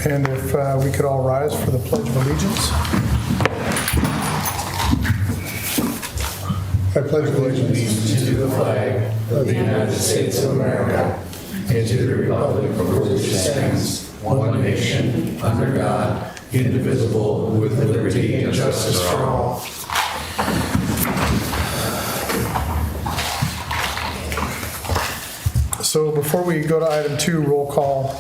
And if we could all rise for the Pledge of Allegiance. I pledge allegiance to the flag of the United States of America and to the republic for which it stands, one nation, under God, indivisible, with liberty and justice for all. So before we go to item 2, roll call,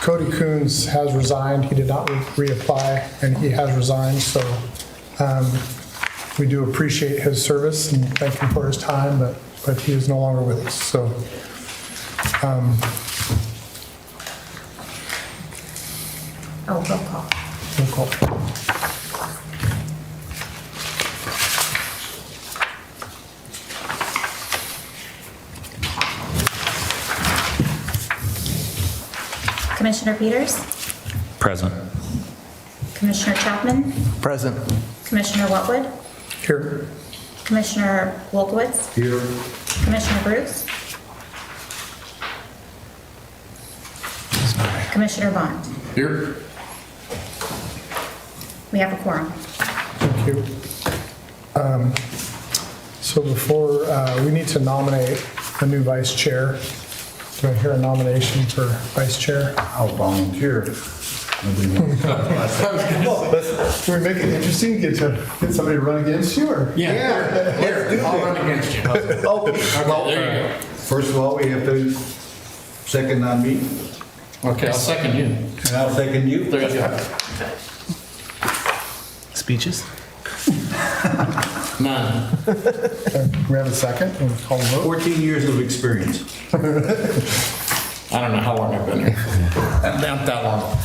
Cody Coons has resigned. He did not reapply, and he has resigned. So we do appreciate his service and thank him for his time, but he is no longer with us. So roll call. roll call. Commissioner Peters, Present. Commissioner Chapman, Present. Commissioner Whatwood, Here. Commissioner Wolkowitz, Here. Commissioner Bruce, Commissioner Bond. Here. We have a quorum. Thank you. So before, we need to nominate a new vice chair. Do I hear a nomination for vice chair? I'll volunteer. Can we make it interesting? Get somebody to run against you, or? Yeah. Here, I'll run against you. Okay, Well, there you first of all, we have to second on me, go. Okay, I'll second you. and I'll second you. There you go. Speeches? None. Okay, we have a second, we'll call a vote. 14 years of experience. I don't know how long I've been here. Not that long.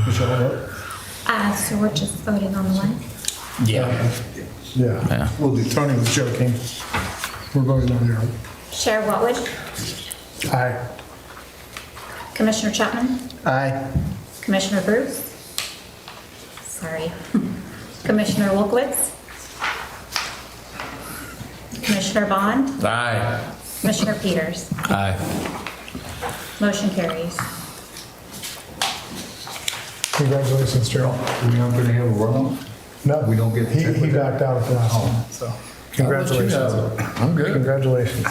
Michelle, vote? So we're just voting on the one? Yeah. Yeah. We'll do, Tony was joking. We're voting on your, Chair Whatwood, aye. Commissioner Chapman, Aye. Commissioner Bruce, sorry, Commissioner Wolkowitz, Commissioner Bond, Aye. Commissioner Peters. Aye. Motion carries. Congratulations, Gerald. We aren't gonna have a runoff? No, We don't get to check He with that? backed out at the last one, so congratulations. I'm good. Congratulations.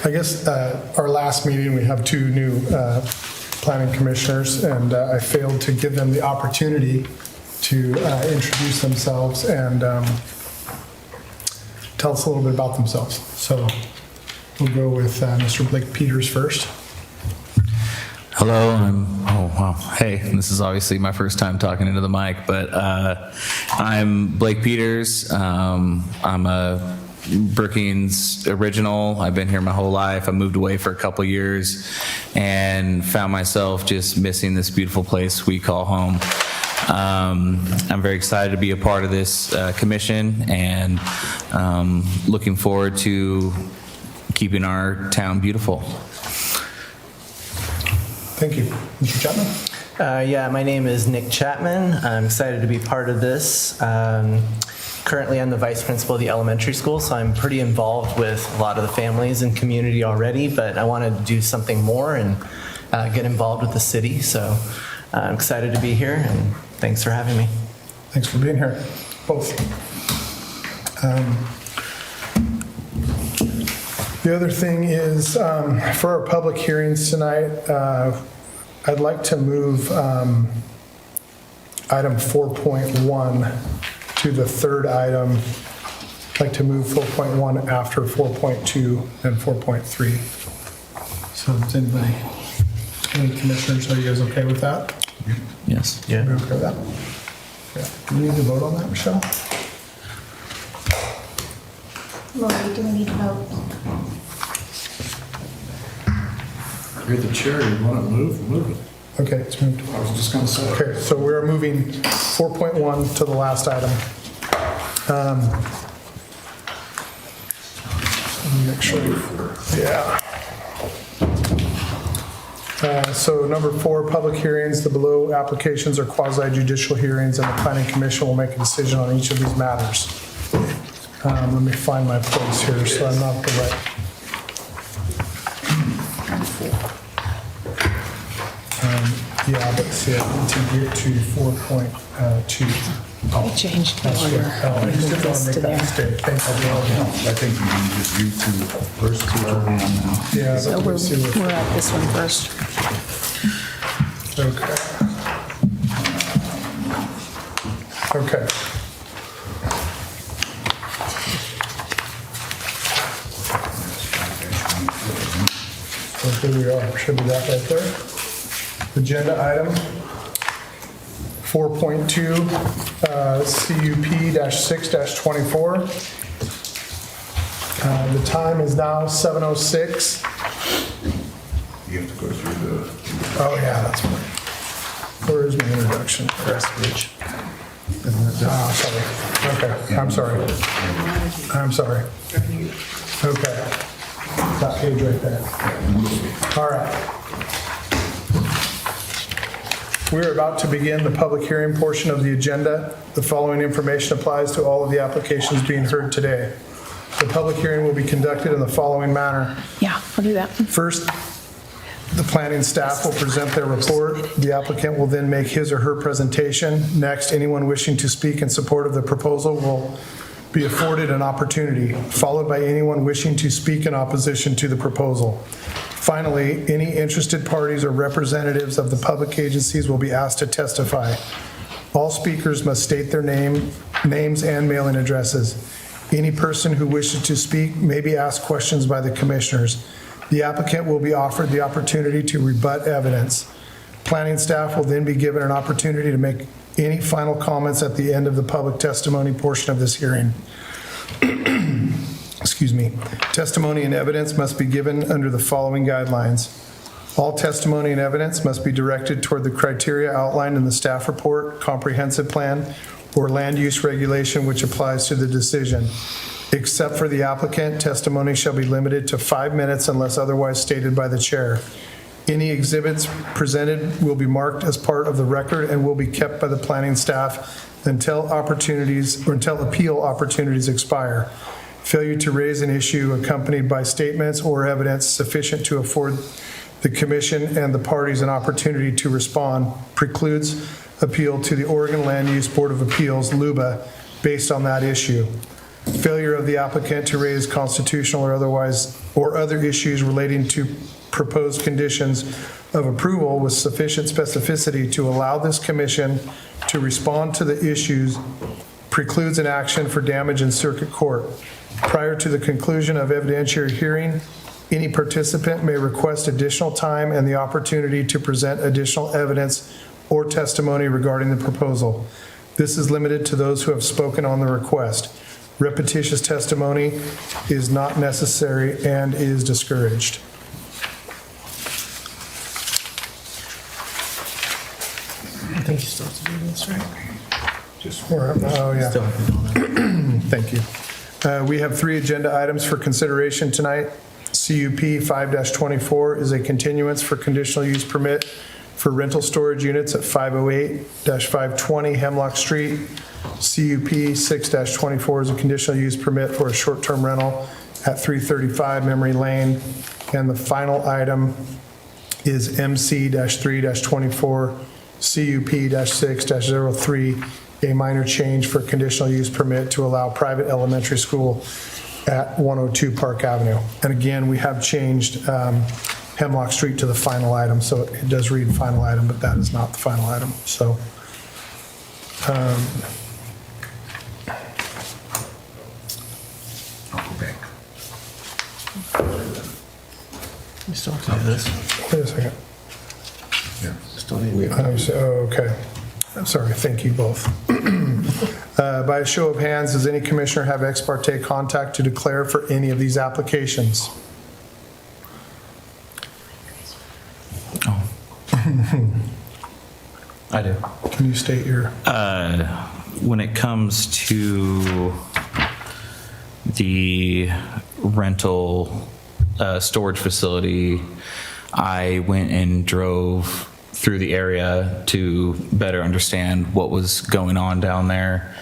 I guess our last meeting, we have 2 new planning commissioners, and I failed to give them the opportunity to introduce themselves and tell us a little bit about themselves. So we'll go with Mr. Blake Peters first. Hello, oh wow. Hey, this is obviously my first time talking into the mic, but I'm Blake Peters. I'm a Brookings original. I've been here my whole life. I moved away for a couple years and found myself just missing this beautiful place we call home. I'm very excited to be a part of this commission and looking forward to keeping our town beautiful. Thank you. Mr. Chapman? Yeah, my name is Nick Chapman. I'm excited to be part of this. Currently, I'm the vice principal of the elementary school, so I'm pretty involved with a lot of the families and community already, but I wanted to do something more and get involved with the city. So I'm excited to be here, and thanks for having me. Thanks for being here, both. The other thing is, for our public hearings tonight, I'd like to move item 4.1 to the third item. I'd like to move 4.1 after 4.2 and 4.3. So does anybody, any commissioners, are you guys okay with that? Yes. Are you okay with that? Yeah. Do we need to vote on that, Michelle? Lori, do we need to vote? You're the chair. You want to move it. Okay, it's moved. I was just going to say. Okay, so we're moving 4.1 to the last item. Let me make sure. Yeah. So number 4, public hearings. The below applications are quasi-judicial hearings, and the planning commission will make a decision on each of these matters. Let me find my place here so I'm not the right. Yeah, but see, I need to get to 4.2. I changed the That's order. right. Oh, I just didn't want to make that mistake. Thank you. I think you can just read through the first two are on now. Yeah, So but we're let's see what. at this one first. Okay. Okay. So here we are, should be that right there. Agenda item 4.2, CUP-6-24. The time is now 7:06. You have to go through the, Oh, yeah, that's right. Where is my introduction? Ah, sorry. Okay, I'm sorry. I'm sorry. Okay. That page right there. All right. We're about to begin the public hearing portion of the agenda. The following information applies to all of the applications being heard today. The public hearing will be conducted in the following manner. Yeah, we'll do that. First, the planning staff will present their report. The applicant will then make his or her presentation. Next, anyone wishing to speak in support of the proposal will be afforded an opportunity, followed by anyone wishing to speak in opposition to the proposal. Finally, any interested parties or representatives of the public agencies will be asked to testify. All speakers must state their names and mailing addresses. Any person who wishes to speak may be asked questions by the commissioners. The applicant will be offered the opportunity to rebut evidence. Planning staff will then be given an opportunity to make any final comments at the end of the public testimony portion of this hearing. Excuse me. Testimony and evidence must be given under the following guidelines. All testimony and evidence must be directed toward the criteria outlined in the staff report, comprehensive plan, or land use regulation which applies to the decision. Except for the applicant, testimony shall be limited to 5 minutes unless otherwise stated by the chair. Any exhibits presented will be marked as part of the record and will be kept by the planning staff until appeal opportunities expire. Failure to raise an issue accompanied by statements or evidence sufficient to afford the commission and the parties an opportunity to respond precludes appeal to the Oregon Land Use Board of Appeals, LUBA, based on that issue. Failure of the applicant to raise constitutional or other issues relating to proposed conditions of approval with sufficient specificity to allow this commission to respond to the issues precludes an action for damage in circuit court. Prior to the conclusion of evidentiary hearing, any participant may request additional time and the opportunity to present additional evidence or testimony regarding the proposal. This is limited to those who have spoken on the request. Repetitious testimony is not necessary and is discouraged. I think you still have to do this, right? Oh, yeah. Still have to do all that. Thank you. We have 3 agenda items for consideration tonight. CUP 5-24 is a continuance for conditional use permit for rental storage units at 508-520 Hemlock Street. CUP 6-24 is a conditional use permit for a short-term rental at 335 Memory Lane. And the final item is MC-3-24 CUP-6-03, a minor change for conditional use permit to allow private elementary school at 102 Park Avenue. And again, we have changed Hemlock Street to the final item, so it does read final item, but that is not the final item, so. I'll go back. You still have to do this. Wait a second. Yeah. Still need Okay. I'm sorry, thank you both. By a show of hands, does any commissioner have ex parte contact to declare for any of these applications? I do. Can you state your, When it comes to the rental storage facility, I went and drove through the area to better understand what was going on down there.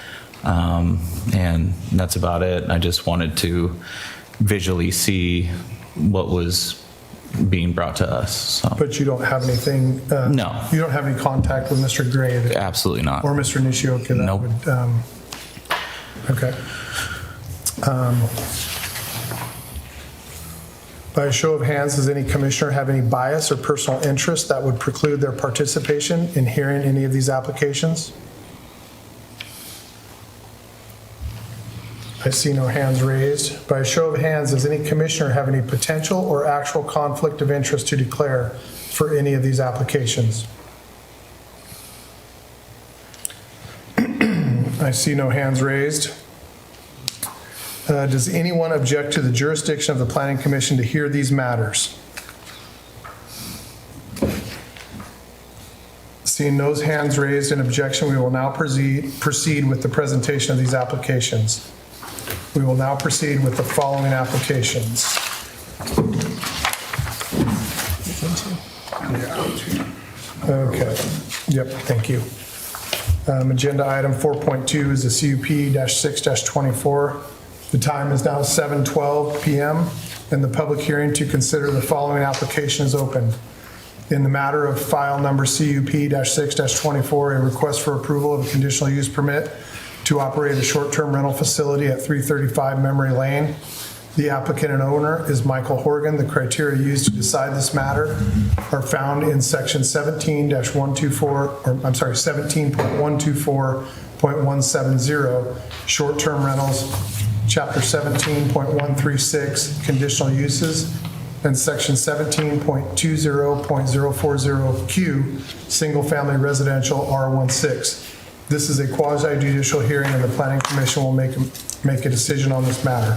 And that's about it. I just wanted to visually see what was being brought to us. So, But you don't have anything? No. You don't have any contact with Mr. Gray absolutely not. or Mr. Nishioka? That Nope. would, okay. By a show of hands, does any commissioner have any bias or personal interest that would preclude their participation in hearing any of these applications? I see no hands raised. By a show of hands, does any commissioner have any potential or actual conflict of interest to declare for any of these applications? I see no hands raised. Does anyone object to the jurisdiction of the Planning Commission to hear these matters? Seeing no hands raised in objection, we will now proceed with the presentation of these applications. We will now proceed with the following applications. Okay, yep, thank you. Agenda item 4.2 is the CUP-6-24. The time is now 7:12 PM, and the public hearing to consider the following application is open. In the matter of file number CUP-6-24, a request for approval of a conditional use permit to operate a short-term rental facility at 335 Memory Lane. The applicant and owner is Michael Horgan. The criteria used to decide this matter are found in section 17.124.170, short-term rentals, chapter 17.136, conditional uses, and section 17.20.040Q, single-family residential R16. This is a quasi-judicial hearing, and the Planning Commission will make a decision on this matter.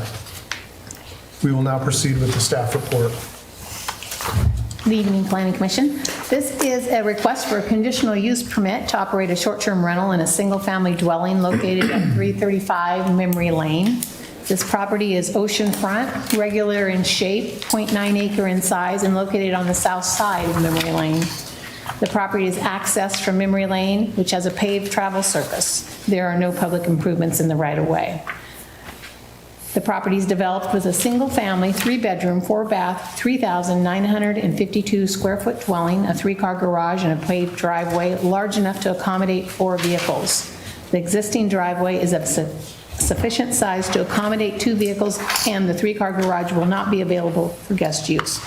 We will now proceed with the staff report. Good evening, Planning Commission. This is a request for a conditional use permit to operate a short-term rental in a single-family dwelling located at 335 Memory Lane. This property is oceanfront, regular in shape, 0.9 acre in size, and located on the south side of Memory Lane. The property is accessed from Memory Lane, which has a paved travel surface. There are no public improvements in the right-of-way. The property is developed with a single-family, 3-bedroom, 4-bath, 3,952 square foot dwelling, a 3-car garage, and a paved driveway large enough to accommodate 4 vehicles. The existing driveway is of sufficient size to accommodate 2 vehicles, and the 3-car garage will not be available for guest use,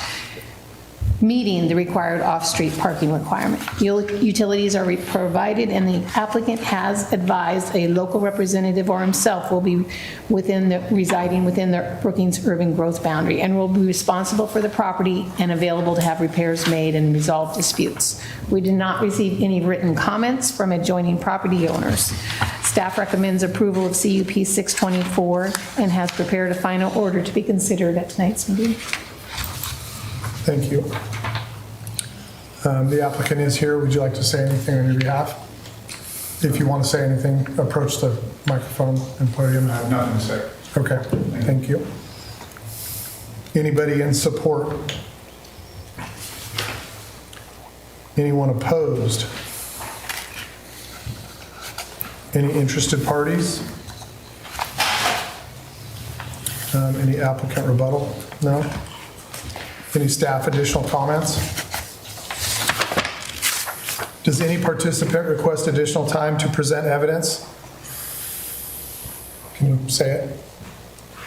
meeting the required off-street parking requirement. Utilities are provided, and the applicant has advised a local representative or himself will be residing within the Brookings urban growth boundary and will be responsible for the property and available to have repairs made and resolve disputes. We did not receive any written comments from adjoining property owners. Staff recommends approval of CUP 624 and has prepared a final order to be considered at tonight's meeting. Thank you. The applicant is here. Would you like to say anything on your behalf? If you want to say anything, approach the microphone and podium. I have nothing to say. Okay, thank you. Anybody in support? Anyone opposed? Any interested parties? Any applicant rebuttal? No? Any staff additional comments? Does any participant request additional time to present evidence? Can you say it?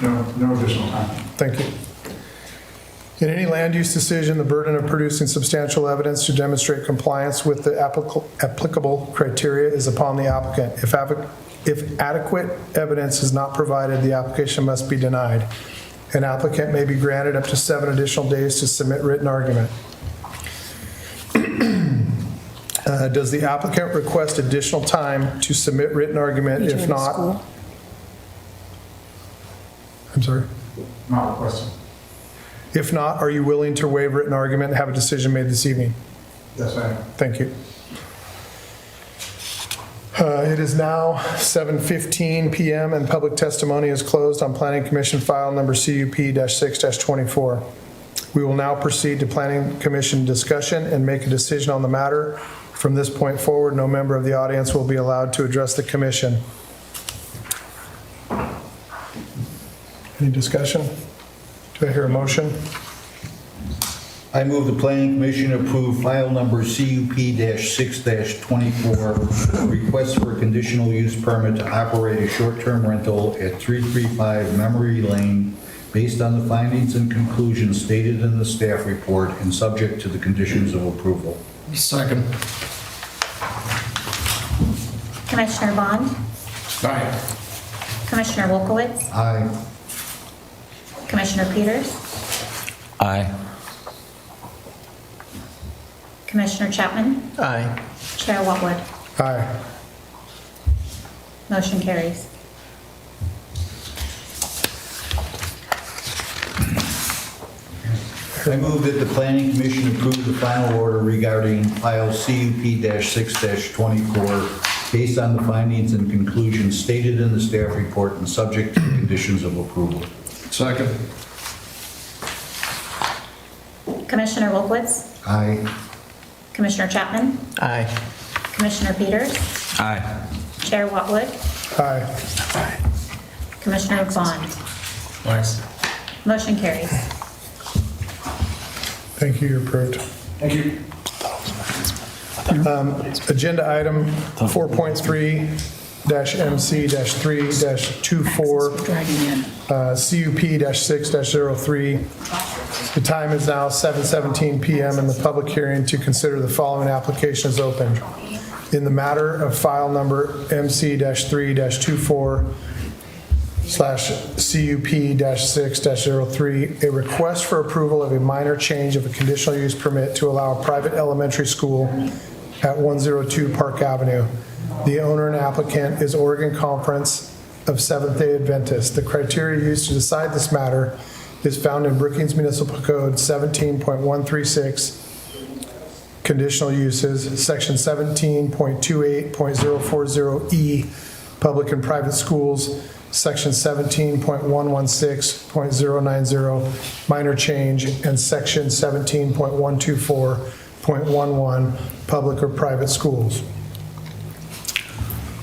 No additional time. Thank you. In any land use decision, the burden of producing substantial evidence to demonstrate compliance with the applicable criteria is upon the applicant. If adequate evidence is not provided, the application must be denied. An applicant may be granted up to 7 additional days to submit written argument. Does the applicant request additional time to submit written argument? If not, I'm sorry. Not requesting. If not, are you willing to waive written argument and have a decision made this evening? Yes, I am. Thank you. It is now 7:15 PM and public testimony is closed on Planning Commission file number CUP-6-24. We will now proceed to Planning Commission discussion and make a decision on the matter. From this point forward, no member of the audience will be allowed to address the commission. Any discussion? Do I hear a motion? I move the planning commission approve file number CUP-6-24, request for a conditional use permit to operate a short-term rental at 335 Memory Lane based on the findings and conclusions stated in the staff report and subject to the conditions of approval. Second. Commissioner Bond? Aye. Commissioner Wolkowitz? Aye. Commissioner Peters? Aye. Commissioner Chapman? Aye. Chair Whatwood? Aye. Motion carries. I move that the planning commission approve the final order regarding file CUP-6-24 based on the findings and conclusions stated in the staff report and subject to the conditions of approval. Second. Commissioner Wolkowitz? Aye. Commissioner Chapman? Aye. Commissioner Peters? Aye. Chair Whatwood? Aye. Commissioner Bond? Nice. Motion carries. Thank you, you're approved. Thank you. Agenda item 4.3-MC-3-24, CUP-6-03. The time is now 7:17 PM and the public hearing to consider the following application is open. In the matter of file number MC-3-24/CUP-6-03, a request for approval of a minor change of a conditional use permit to allow a private elementary school at 102 Park Avenue. The owner and applicant is Oregon Conference of Seventh-day Adventists. The criteria used to decide this matter is found in Brookings Municipal Code 17.136, conditional uses, section 17.28.040E, public and private schools, section 17.116.090, minor change, and section 17.124.11, public or private schools.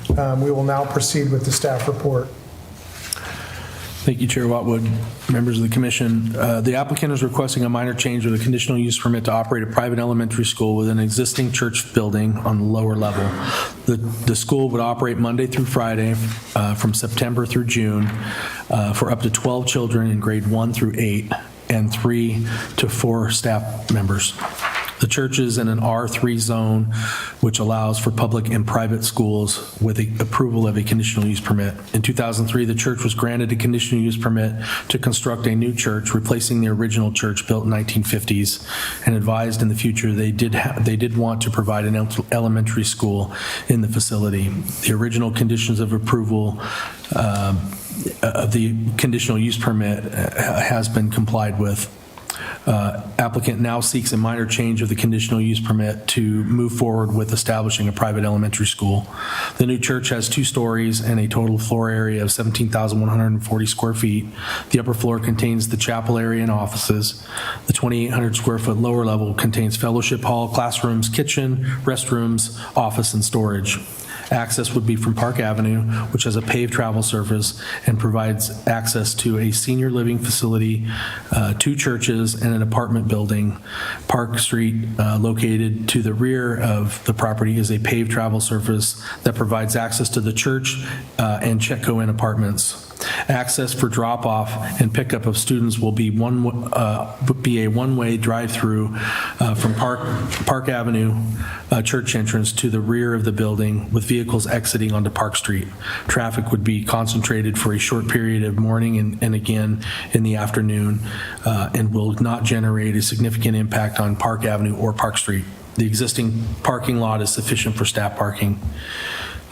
We will now proceed with the staff report. Thank you, Chair Watwood, members of the commission. The applicant is requesting a minor change with a conditional use permit to operate a private elementary school within an existing church building on the lower level. The school would operate Monday through Friday from September through June for up to 12 children in grade 1 through 8 and 3 to 4 staff members. The church is in an R3 zone, which allows for public and private schools with the approval of a conditional use permit. In 2003, the church was granted a conditional use permit to construct a new church, replacing the original church built in 1950s, and advised in the future they did want to provide an elementary school in the facility. The original conditions of approval of the conditional use permit has been complied with. Applicant now seeks a minor change of the conditional use permit to move forward with establishing a private elementary school. The new church has 2 stories and a total floor area of 17,140 square feet. The upper floor contains the chapel area and offices. The 2,800 square foot lower level contains fellowship hall, classrooms, kitchen, restrooms, office, and storage. Access would be from Park Avenue, which has a paved travel surface and provides access to a senior living facility, 2 churches, and an apartment building. Park Street, located to the rear of the property, is a paved travel surface that provides access to the church and Chetco Inn apartments. Access for drop-off and pickup of students will be a one-way drive-through from Park Avenue church entrance to the rear of the building, with vehicles exiting onto Park Street. Traffic would be concentrated for a short period of morning and again in the afternoon, and will not generate a significant impact on Park Avenue or Park Street. The existing parking lot is sufficient for staff parking.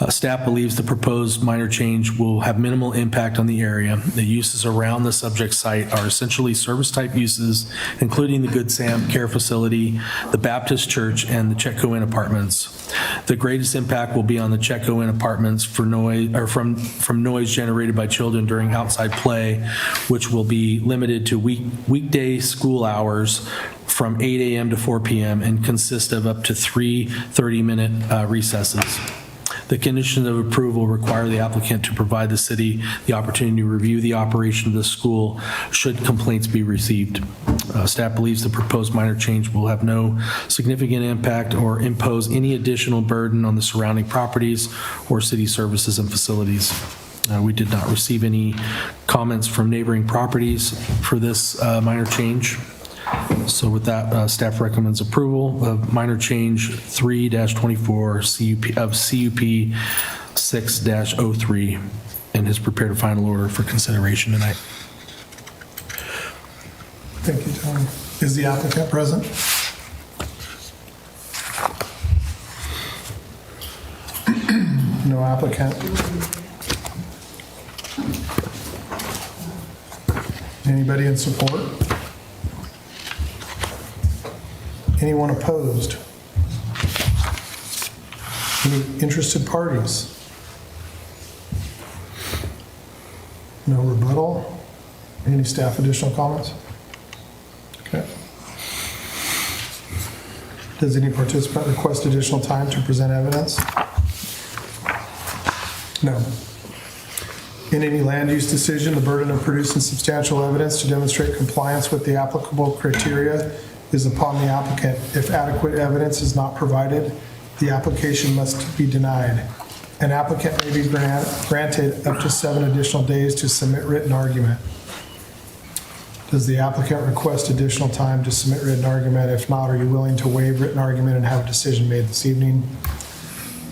Staff believes the proposed minor change will have minimal impact on the area. The uses around the subject site are essentially service-type uses, including the Good Sam Care Facility, the Baptist Church, and the Chetco Inn Apartments. The greatest impact will be on the Chetco Inn Apartments for noise, or from noise generated by children during outside play, which will be limited to weekday school hours from 8 a.m. to 4 p.m. and consist of up to 3 30-minute recesses. The conditions of approval require the applicant to provide the city the opportunity to review the operation of the school should complaints be received. Staff believes the proposed minor change will have no significant impact or impose any additional burden on the surrounding properties or city services and facilities. We did not receive any comments from neighboring properties for this minor change. So with that, staff recommends approval of minor change 3-24 CUP of CUP 6-03 and has prepared a final order for consideration tonight. Thank you, Tony. Is the applicant present? No applicant. Anybody in support? Anyone opposed? Any interested parties? No rebuttal? Any staff additional comments? Okay. Does any participant request additional time to present evidence? No. In any land use decision, the burden of producing substantial evidence to demonstrate compliance with the applicable criteria is upon the applicant. If adequate evidence is not provided, the application must be denied. An applicant may be granted up to 7 additional days to submit written argument. Does the applicant request additional time to submit written argument? If not, are you willing to waive written argument and have a decision made this evening?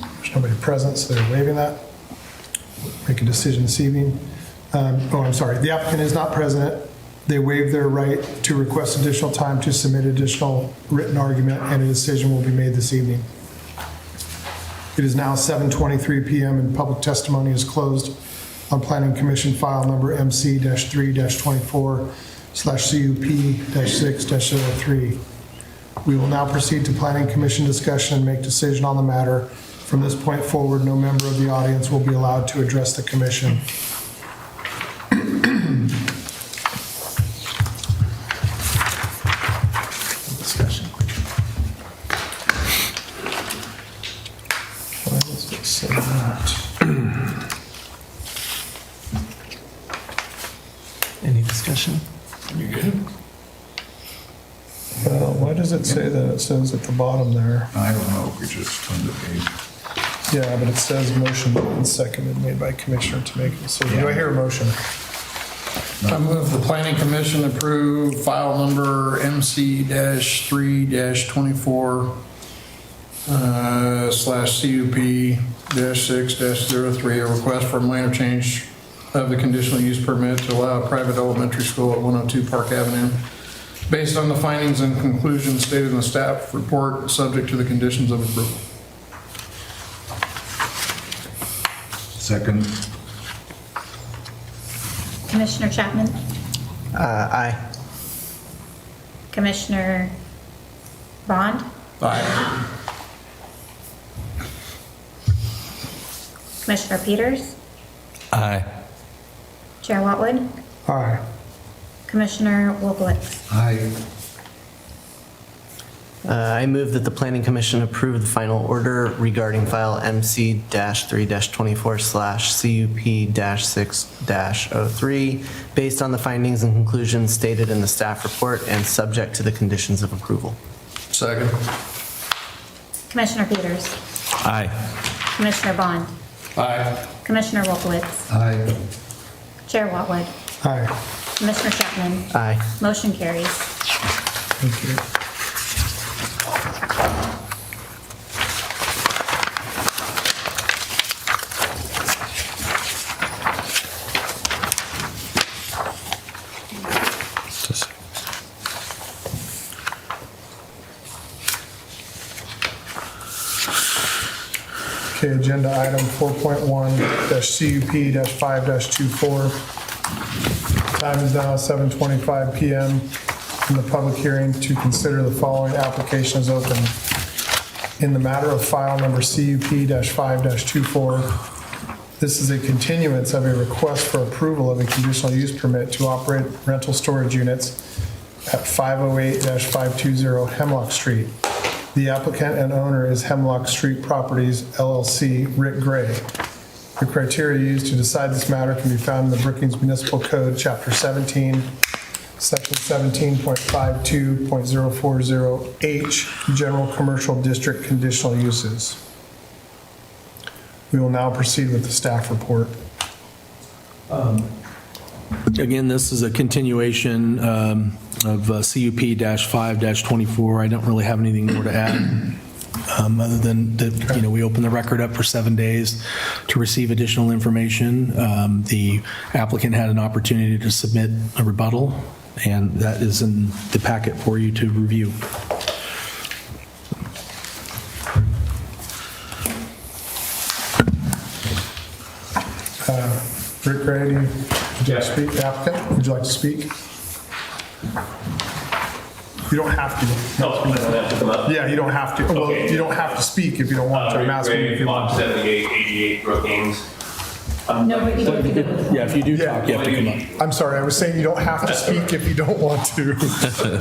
There's nobody present, so they're waiving that. Make a decision this evening. I'm sorry, the applicant is not present. They waive their right to request additional time to submit additional written argument, and a decision will be made this evening. It is now 7:23 p.m. and public testimony is closed on Planning Commission file number MC-3-24/CUP-6-03. We will now proceed to Planning Commission discussion and make decision on the matter. From this point forward, no member of the audience will be allowed to address the commission. Discussion. Why does it say that? Any discussion? You good? Why does it say that? It says at the bottom there. I don't know, we just turned the page. Yeah, but it says motion and seconded made by commissioner to make a decision. Do I hear a motion? I move the planning commission approve file number MC-3-24 /CUP-6-03, a request for a minor change of the conditional use permit to allow a private elementary school at 102 Park Avenue, based on the findings and conclusions stated in the staff report, subject to the conditions of approval. Second. Commissioner Chapman? Aye. Commissioner Bond? Aye. Commissioner Peters? Aye. Chair Watwood? Aye. Commissioner Wolkowitz? Aye. I move that the Planning Commission approve the final order regarding file MC-3-24/CUP-6-03 based on the findings and conclusions stated in the staff report and subject to the conditions of approval. Second. Commissioner Peters? Aye. Commissioner Bond? Aye. Commissioner Wolkowitz? Aye. Chair Watwood? Aye. Commissioner Chapman? Aye. Motion carries. Thank you. Okay, agenda item 4.1-CUP-5-24. Time is now 7:25 PM, and the public hearing to consider the following application is open. In the matter of file number CUP-5-24, this is a continuance of a request for approval of a conditional use permit to operate rental storage units at 508-520 Hemlock Street. The applicant and owner is Hemlock Street Properties LLC, Rick Gray. The criteria used to decide this matter can be found in the Brookings Municipal Code, Chapter 17, Section 17.52.040H, General Commercial District Conditional Uses. We will now proceed with the staff report. Again, this is a continuation of CUP-5-24. I don't really have anything more to add, other than that, we open the record up for 7 days to receive additional information. The applicant had an opportunity to submit a rebuttal, and that is in the packet for you to review. Rick Gray, would you like to speak? The applicant, would you like to speak? You don't have to. No, I don't have to come up. Yeah, you don't have to. Well, Okay. you don't have to speak if you don't want to. I'm asking if you want Box to. 7888 Brookings. No, but you don't have to go. Yeah, if you do Yeah. talk, you have to come up. I'm sorry, I was saying you don't have to speak if you don't want to.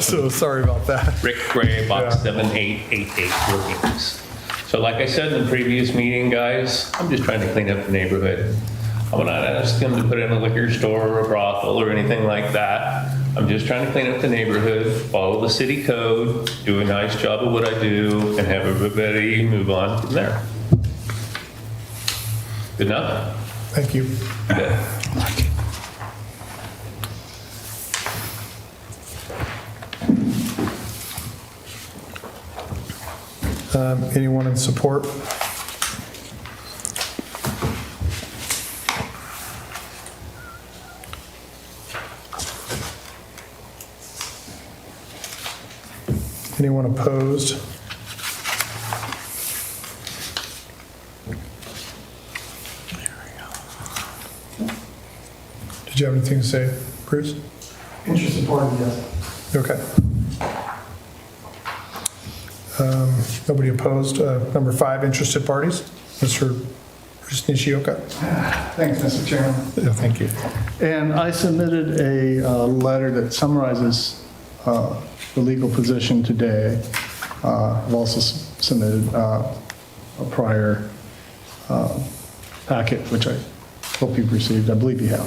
So sorry about that. Rick Gray, Box Yeah. 7888 Brookings. So like I said in the previous meeting, guys, I'm just trying to clean up the neighborhood. I'm not asking them to put in a liquor store or a brothel or anything like that. I'm just trying to clean up the neighborhood, follow the city code, do a nice job of what I do, and have everybody move on from there. Good enough? Thank you. Good. Anyone in support? Anyone opposed? Did you have anything to say, Bruce? Interested party, yes. Okay. Nobody opposed. Number 5, interested parties. Mr. Nishioka. Thanks, Mr. Chairman. Yeah, thank you. And I submitted a letter that summarizes the legal position today. I've also submitted a prior packet, which I hope you've received. I believe you have.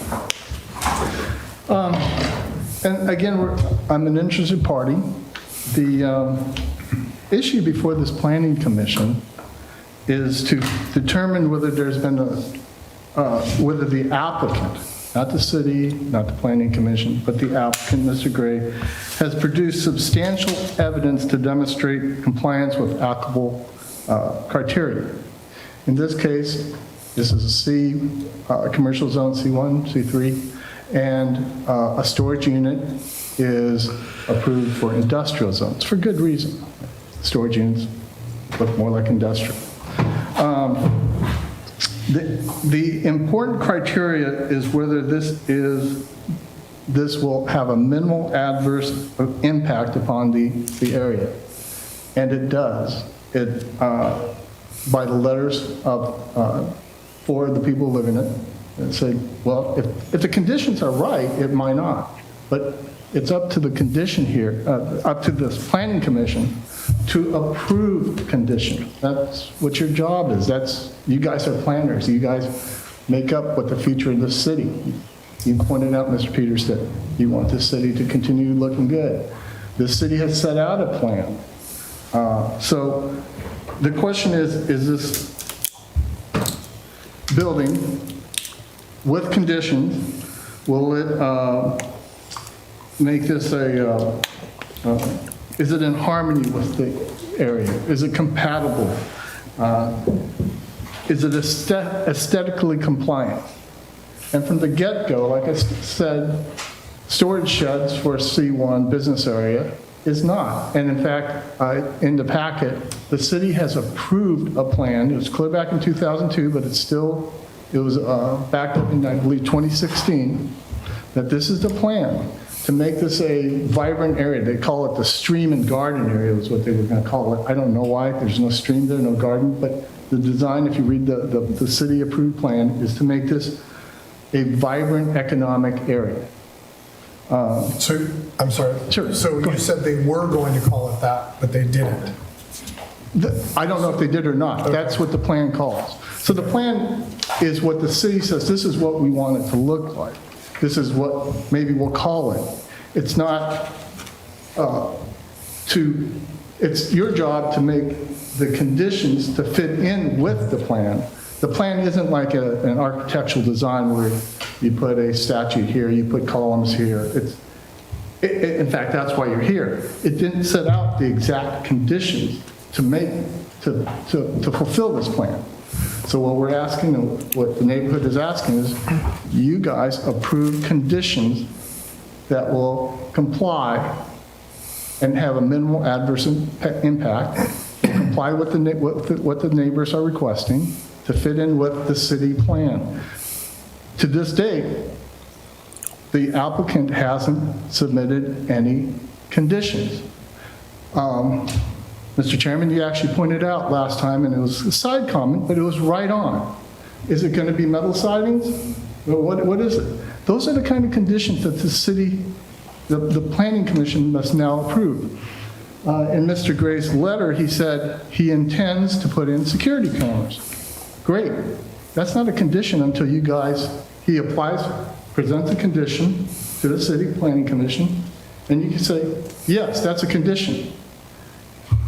And again, I'm an interested party. The issue before this planning commission is to determine whether there's been whether the applicant, not the city, not the planning commission, but the applicant, Mr. Gray, has produced substantial evidence to demonstrate compliance with applicable criteria. In this case, this is a commercial zone, C1, C3, and a storage unit is approved for industrial zones, for good reason. Storage units look more like industrial. The important criteria is whether this will have a minimal adverse impact upon the area. And it does. It, by the letters of, for the people living in it, and say, well, if the conditions are right, it might not. But it's up to the condition here, up to this planning commission to approve the condition. That's what your job is. You guys are planners. You guys make up what the future of the city. You pointed out, Mr. Peters, that you want this city to continue looking good. This city has set out a plan. So the question is this building with conditions, will it make this is it in harmony with the area? Is it compatible? Is it aesthetically compliant? And from the get-go, like I said, storage sheds for a C1 business area is not. And in fact, in the packet, the city has approved a plan. It was clear back in 2002, but it was backed up in, I believe, 2016, that this is the plan to make this a vibrant area. They call it the stream and garden area is what they were going to call it. I don't know why. There's no stream there, no garden, but the design, if you read the city-approved plan, is to make this a vibrant economic area. So, I'm sorry. Sure. So you said they were going to call it that, but they didn't. I don't know if they did or not. That's what the plan calls. So the plan is what the city says, this is what we want it to look like. This is what maybe we'll call it. It's not it's your job to make the conditions to fit in with the plan. The plan isn't like an architectural design where you put a statue here, you put columns here. In fact, that's why you're here. It didn't set out the exact conditions to fulfill this plan. So what we're asking, and what the neighborhood is asking is, you guys approve conditions that will comply and have a minimal adverse impact, comply with what the neighbors are requesting to fit in with the city plan. To this date, the applicant hasn't submitted any conditions. Mr. Chairman, you actually pointed out last time, and it was a side comment, but it was right on. Is it going to be metal sidings? Well, what is it? Those are the kind of conditions that the city, the Planning Commission must now approve. In Mr. Gray's letter, he said he intends to put in security cameras. Great. That's not a condition until you guys, he applies, presents a condition to the City Planning Commission, and you can say, yes, that's a condition.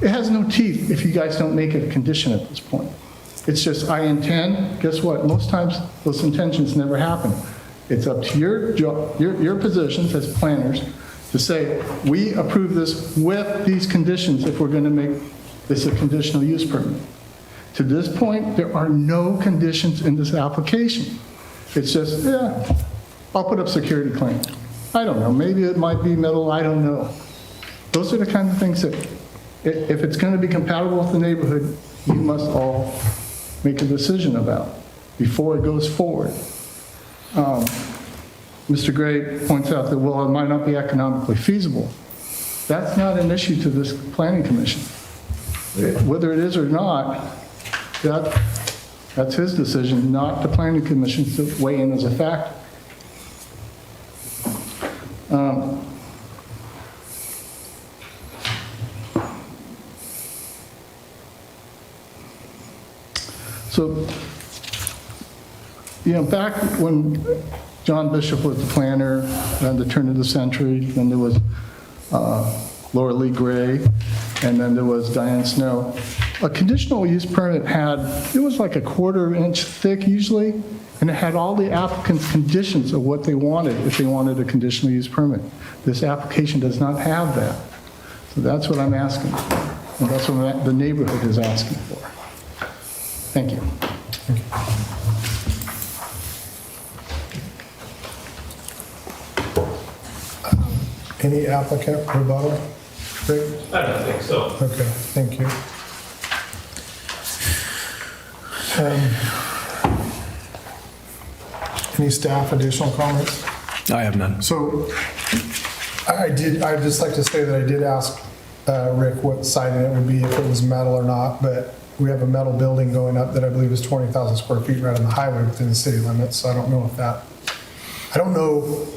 It has no teeth if you guys don't make it a condition at this point. It's just, I intend, guess what? Most times, those intentions never happen. It's up to your job, your positions as planners to say, we approve this with these conditions if we're going to make this a conditional use permit. To this point, there are no conditions in this application. It's just, yeah, I'll put up security claims. I don't know, maybe it might be metal, I don't know. Those are the kind of things that, if it's going to be compatible with the neighborhood, you must all make a decision about before it goes forward. Mr. Gray points out that, well, it might not be economically feasible. That's not an issue to this Planning Commission. Whether it is or not, that's his decision, not the Planning Commission to weigh in as a factor. So, back when John Bishop was the planner at the turn of the century, then there was Laura Lee Gray, and then there was Diane Snow. A conditional use permit it was like a 1/4 inch thick usually, and it had all the applicant's conditions of what they wanted if they wanted a conditional use permit. This application does not have that. So that's what I'm asking for, and that's what the neighborhood is asking for. Thank you. Any applicant rebuttal? Rick? I don't think so. Okay, thank you. Any staff additional comments? I have none. So I'd just like to say that I did ask Rick what siding it would be, if it was metal or not, but we have a metal building going up that I believe is 20,000 square feet right on the highway within the city limits, so I don't know if that, I don't know,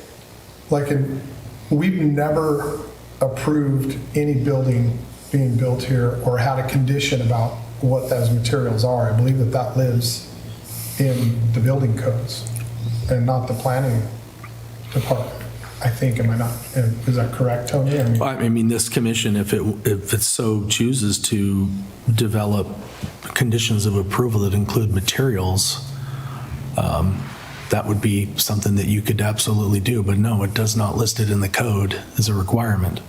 we've never approved any building being built here or had a condition about what those materials are. I believe that lives in the building codes and not the planning department. I think, am I not? Is that correct, Tony? I mean, this commission, if it so chooses to develop conditions of approval that include materials, that would be something that you could absolutely do. But no, it does not list it in the code as a requirement.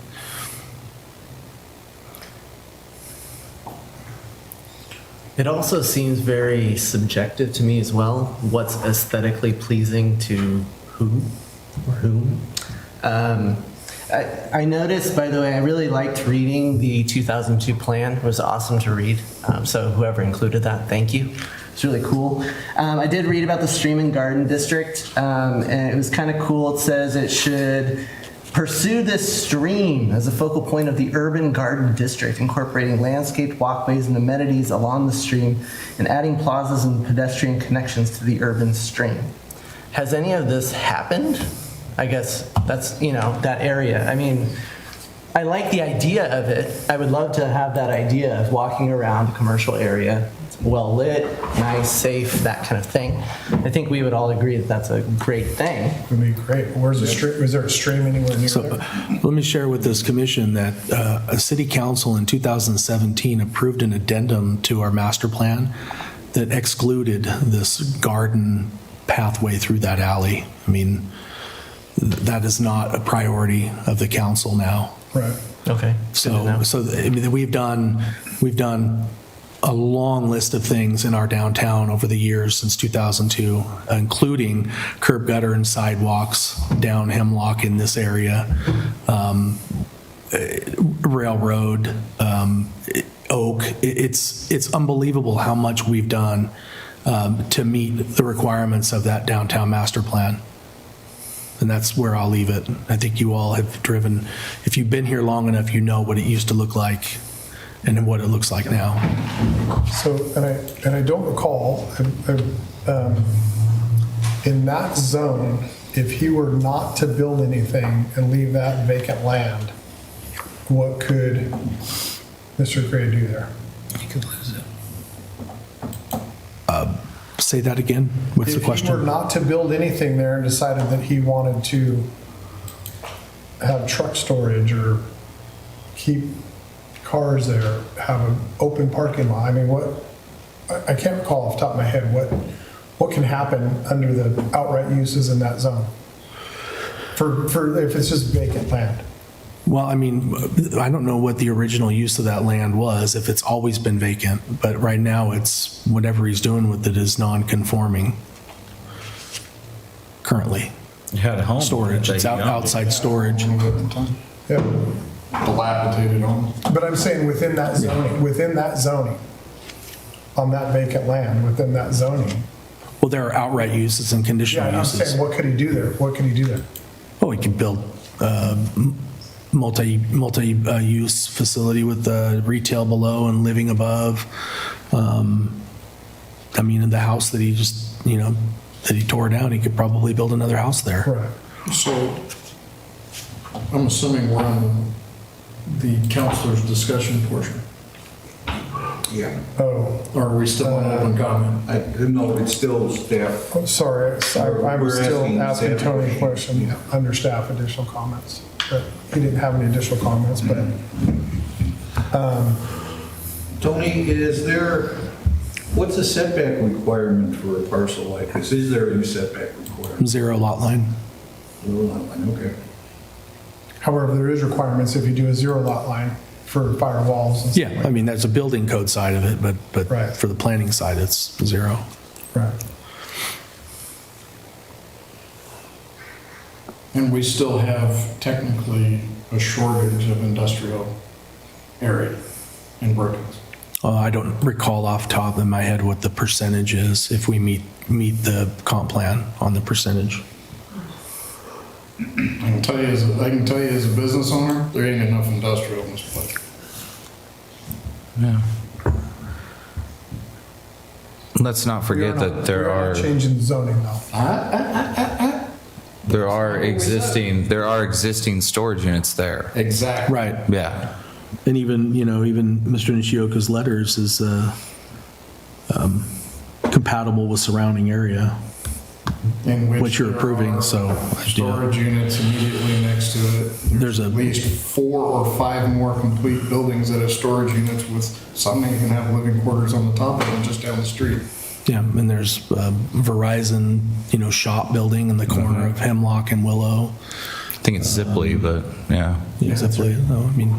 It also seems very subjective to me as well. What's aesthetically pleasing to who or whom? I noticed, by the way, I really liked reading the 2002 plan. It was awesome to read. So whoever included that, thank you. It's really cool. I did read about the Stream and Garden District, and it was kind of cool. It says it should pursue this stream as a focal point of the urban garden district, incorporating landscaped walkways and amenities along the stream and adding plazas and pedestrian connections to the urban stream. Has any of this happened? I guess that's, that area. I mean, I like the idea of it. I would love to have that idea of walking around a commercial area, well lit, nice, safe, that kind of thing. I think we would all agree that that's a great thing. Would be great. Where's the stream? Is there a stream anywhere near So there? let me share with this commission that a city council in 2017 approved an addendum to our master plan that excluded this garden pathway through that alley. I mean, that is not a priority of the council now. Right. Okay. So I mean, we've done a long list of things in our downtown over the years since 2002, including curb gutter and sidewalks down Hemlock in this area, railroad, Oak. It's unbelievable how much we've done to meet the requirements of that downtown master plan. And that's where I'll leave it. I think you all have driven, if you've been here long enough, you know what it used to look like and what it looks like now. So, and I don't recall, in that zone, if he were not to build anything and leave that vacant land, what could Mr. Gray do there? You could lose it. Say that again? What's the If he were question? not to build anything there and decided that he wanted to have truck storage or keep cars there, have an open parking lot, I mean, I can't recall off the top of my head, what can happen under the outright uses in that zone? For if it's just vacant land? Well, I mean, I don't know what the original use of that land was, if it's always been vacant, but right now it's, whatever he's doing with it is non-conforming currently. You had a home. Storage, it's outside storage. Yeah. Dilapidated home. But I'm saying within that zoning, on that vacant land, within that zoning. Well, there are outright uses and Yeah, conditional I'm uses. saying, what could he do there? What could he do there? Oh, he could build multi-use facility with retail below and living above. I mean, in the house that he just, that he tore down, he could probably build another house there. Right. So I'm assuming we're on the counselor's discussion portion. Yeah. Oh, Or are we still on open comment? No, it's still staff. I'm sorry, I'm We're still asking asking staff Tony a questions. question, Yeah. under staff additional comments. But he didn't have any additional comments, but Tony, what's the setback requirement for a parcel like this? Is there any setback requirement? 0 lot line. Okay. however, there is requirements if you do a 0 lot line for firewalls and stuff Yeah, like I mean, there's a building code side of it, but Right. for the planning side, it's 0. Right. And we still have technically a shortage of industrial area in Brookings. I don't recall off the top of my head what the percentage is if we meet the comp plan on the percentage. I can tell you as a business owner, there ain't enough industrial in this place. Yeah. Let's not forget We are that not- there we are not changing zoning though. there are existing storage units there. Exactly. Right. Yeah. And even Mr. Nishioka's letters is compatible with surrounding area, In which you're there approving, are so. Storage units immediately next to it. There's at least 4 or 5 more complete buildings that have storage units with some that even have living quarters on the top of them just down the street. Yeah, and there's Verizon, shop building in the corner of Hemlock and Willow. I think it's Zipley, but yeah. Exactly. No, I mean,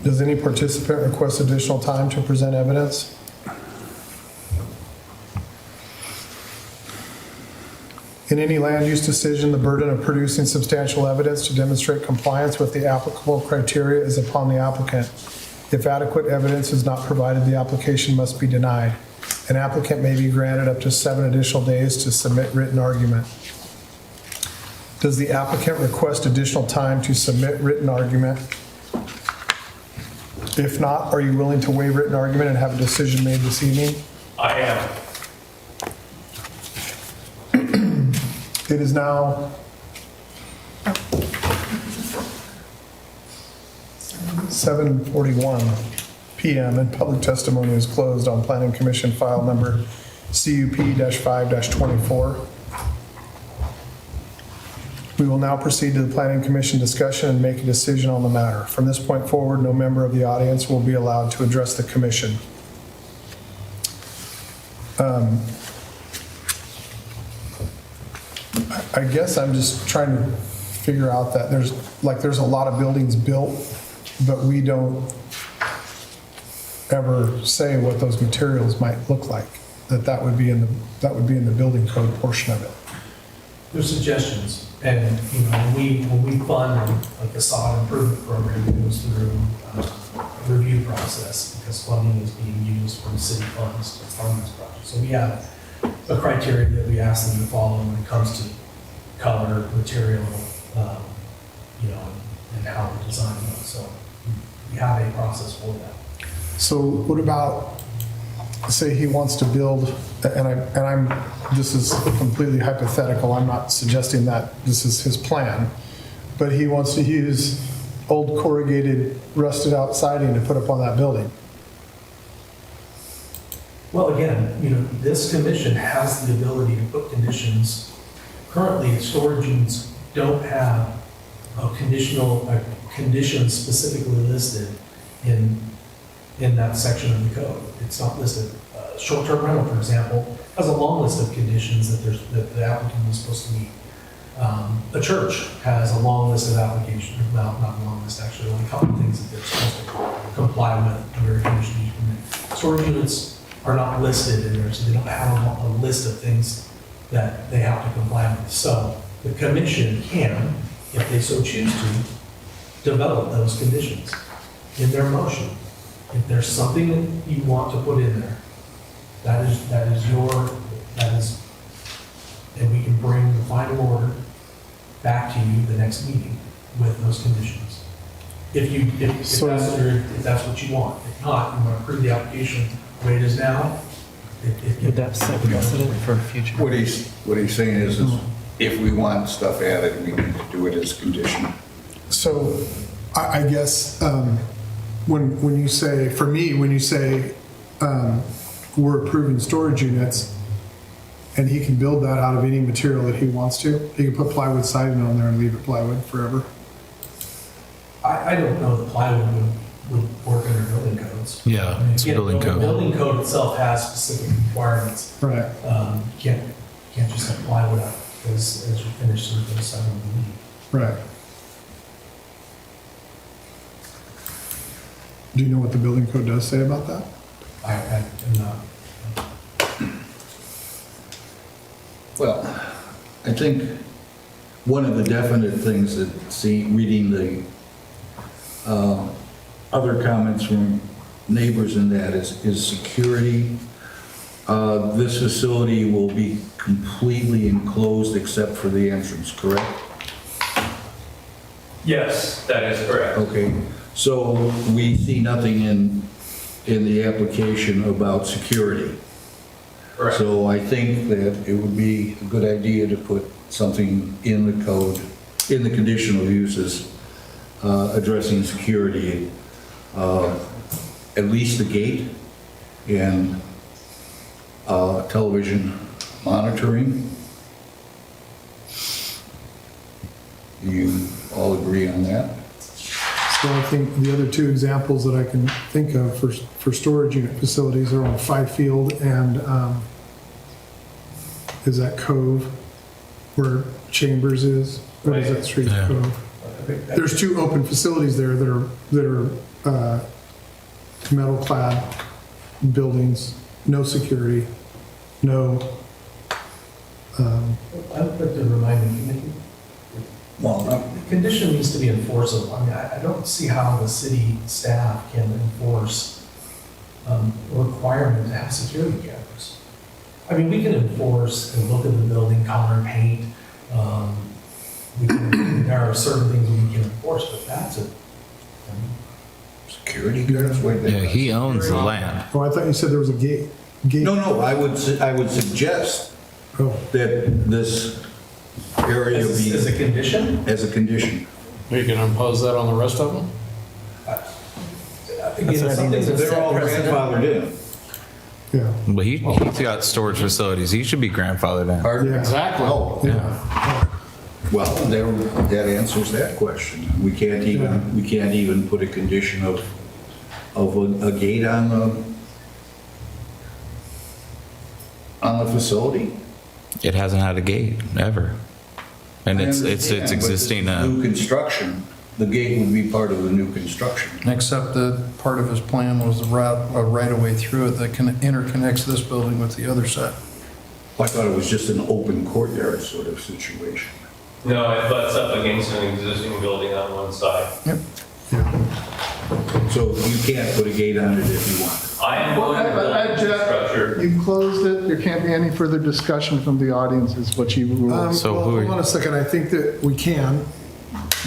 Does any participant request additional time to present evidence? In any land use decision, the burden of producing substantial evidence to demonstrate compliance with the applicable criteria is upon the applicant. If adequate evidence is not provided, the application must be denied. An applicant may be granted up to 7 additional days to submit written argument. Does the applicant request additional time to submit written argument? If not, are you willing to waive written argument and have a decision made this evening? I am. It is now 7:41 PM and public testimony is closed on Planning Commission file number CUP-5-24. We will now proceed to the Planning Commission discussion and make a decision on the matter. From this point forward, no member of the audience will be allowed to address the commission. I guess I'm just trying to figure out that there's a lot of buildings built, but we don't ever say what those materials might look like, that would be in the building code portion of it. There's suggestions, and, you know, when we fund a facade improvement program, it goes through a review process, because funding is being used from city funds to fund this project. So we have a criteria that we ask them to follow when it comes to color, material, you know, and how to design them. So we have a process for that. So what about, say he wants to build, this is completely hypothetical, I'm not suggesting that this is his plan, but he wants to use old corrugated, rusted out siding to put up on that building. Well, again, you know, this commission has the ability to put conditions. Currently, storage units don't have a condition specifically listed in that section of the code. It's not listed. Short-term rental, for example, has a long list of conditions that the applicant is supposed to meet. A church has a long list of applications, well, not a long list, actually, only a couple of things that they're supposed to comply with under a conditional use permit. Storage units are not listed in there, so they don't have a list of things that they have to comply with. So the commission can, if they so choose to, develop those conditions in their motion. If there's something that you want to put in there, and we can bring the final order back to you the next meeting with those conditions. If that's what you want. If not, you want to approve the application the way it is now. Would that set precedent for future? What he's saying is if we want stuff added, we need to do it as condition. So I guess when you say, for me, when you say we're approving storage units and he can build that out of any material that he wants to, he can put plywood siding on there and leave it plywood forever. I don't know that plywood would work under building codes. Yeah, I mean, it's a again, building the code. Building code itself has specific requirements. Right. You can't just have plywood up as you finish sort of the side of the meeting. Right. Do you know what the building code does say about that? I am not. Well, I think one of the definite things that, reading the other comments from neighbors in that is security. This facility will be completely enclosed except for the entrance, correct? Yes, that is correct. Okay, so we see nothing in the application about security. Correct. So I think that it would be a good idea to put something in the code, in the conditional uses, addressing security, at least the gate and television monitoring. You all agree on that? So I think the other two examples that I can think of for storage unit facilities are on Five Field and is that Cove where Chambers is? What is that street? Yeah. Cove. There's two open facilities there that are metal clad buildings, no security, no. I would like to remind the condition needs to be enforceable. I mean, I don't see how the city staff can enforce a requirement to have security cameras. I mean, we can enforce and look at the building, color, paint. There are certain things we can enforce, but that's it. Security guards? Yeah, he owns the land. Oh, I thought you said there was a gate. No, I would suggest Oh, that this area As a be, condition? as a condition. We can impose that on the rest of them? Again, some things have They're all set precedent. grandfathered in. Yeah. Well, he's got storage facilities. He should be grandfathered in. Pardon? Exactly. Oh, Yeah. well, that answers that question. We can't even put a condition of a gate on the facility? It hasn't had a gate ever. And I it's understand, but existing. this is New construction, the gate would be part of the new construction. Except that part of his plan was the route, a right-of-way through it that interconnects this building with the other side. I thought it was just an open courtyard sort of situation. No, it butts up against an existing building on one side. Yep. So you can't put a gate on it if you want. I am going to build a structure. You closed it, there can't be any further discussion from the audience is what you ruled. So Well, who are hold on a second, I think that we can.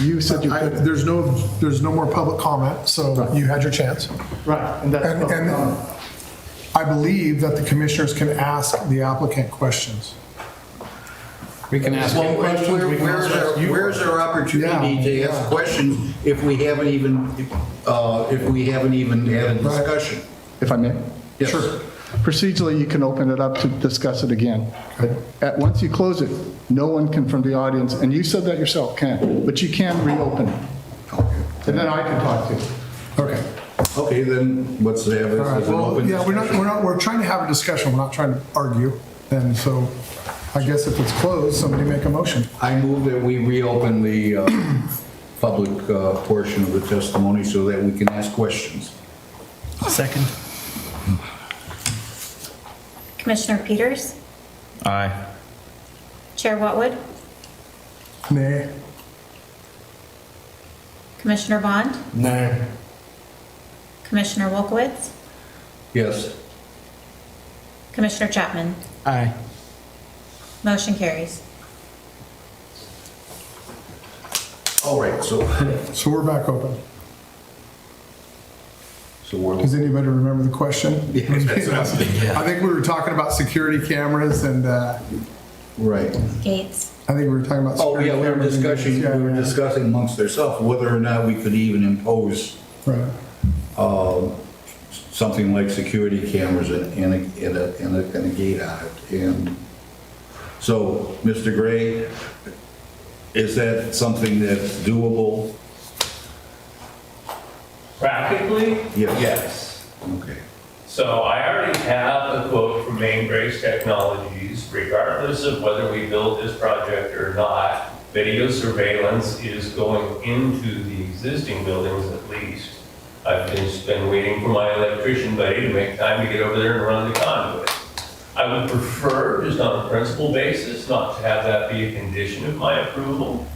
You said you couldn't. There's no more public comment, so you had your chance. Right, and that's. And I believe that the commissioners can ask the applicant questions. We can ask him questions. We can also ask you Where's our opportunity to Yeah, ask yeah. questions if we haven't even had a discussion? If I may? Yes. Sure. Procedurally, you can open it up to discuss it again. Once you close it, no one can from the audience, and you said that yourself, can, but you can reopen it. And then I can talk to you. Okay. Okay, then let's have it All right, as an well, open yeah, discussion. we're trying to have a discussion, we're not trying to argue. And so I guess if it's closed, somebody make a motion. I move that we reopen the public portion of the testimony so that we can ask questions. Second. Commissioner Peters, Aye. Chair Watwood, Nay. Commissioner Bond, No. Commissioner Wolkowitz, Yes. Commissioner Chapman. Aye. Motion carries. All right, so So we're back open. we're, Does anybody remember the question? Yeah, that's what I was thinking. I think we were talking about security cameras and right. Gates. I think we were talking about. Oh, security yeah, we were cameras and- discussing, Yeah, we were yeah. discussing amongst ourselves whether or not we could even impose Right. something like security cameras and a gate on it. And so, Mr. Gray, is that something that's doable? Practically, Yes. yes. Okay. So I already have a quote from Main Grace Technologies, regardless of whether we build this project or not, video surveillance is going into the existing buildings at least. I've just been waiting for my electrician buddy to make time to get over there and run the conduit. I would prefer, just on a principal basis, not to have that be a condition of my approval.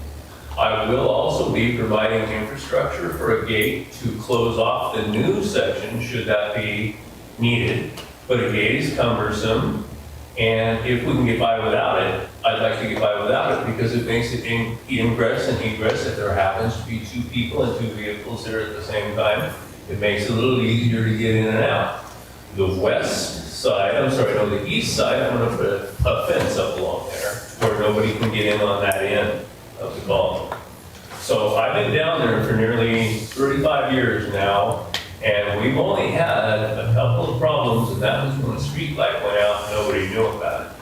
I will also be providing infrastructure for a gate to close off the new section, should that be needed. But a gate is cumbersome, and if we can get by without it, I'd like to get by without it because it makes it ingress and egress. If there happens to be two people and two vehicles there at the same time, it makes it a little easier to get in and out. The west side, the east side, I'm gonna put a fence up along there where nobody can get in on that end of the column. So I've been down there for nearly 35 years now, and we've only had a couple of problems, and that was when the street light went out and nobody knew about it.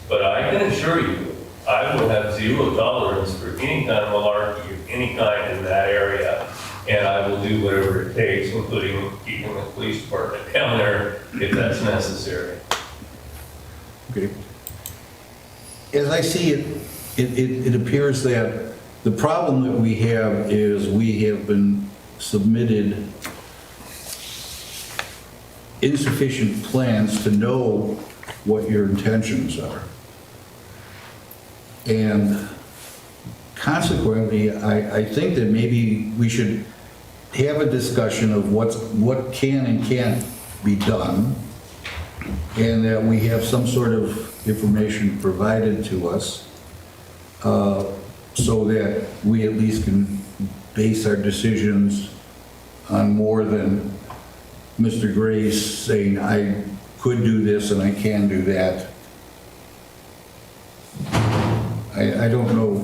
But I can assure you, I will have zero tolerance for any kind of malarkey of any kind in that area, and I will do whatever it takes, including keeping the police department down there if that's necessary. Okay. As I see it, it appears that the problem that we have is we have been submitted insufficient plans to know what your intentions are. And consequently, I think that maybe we should have a discussion of what can and can't be done, and that we have some sort of information provided to us so that we at least can base our decisions on more than Mr. Gray's saying, I could do this and I can do that. I I don't know.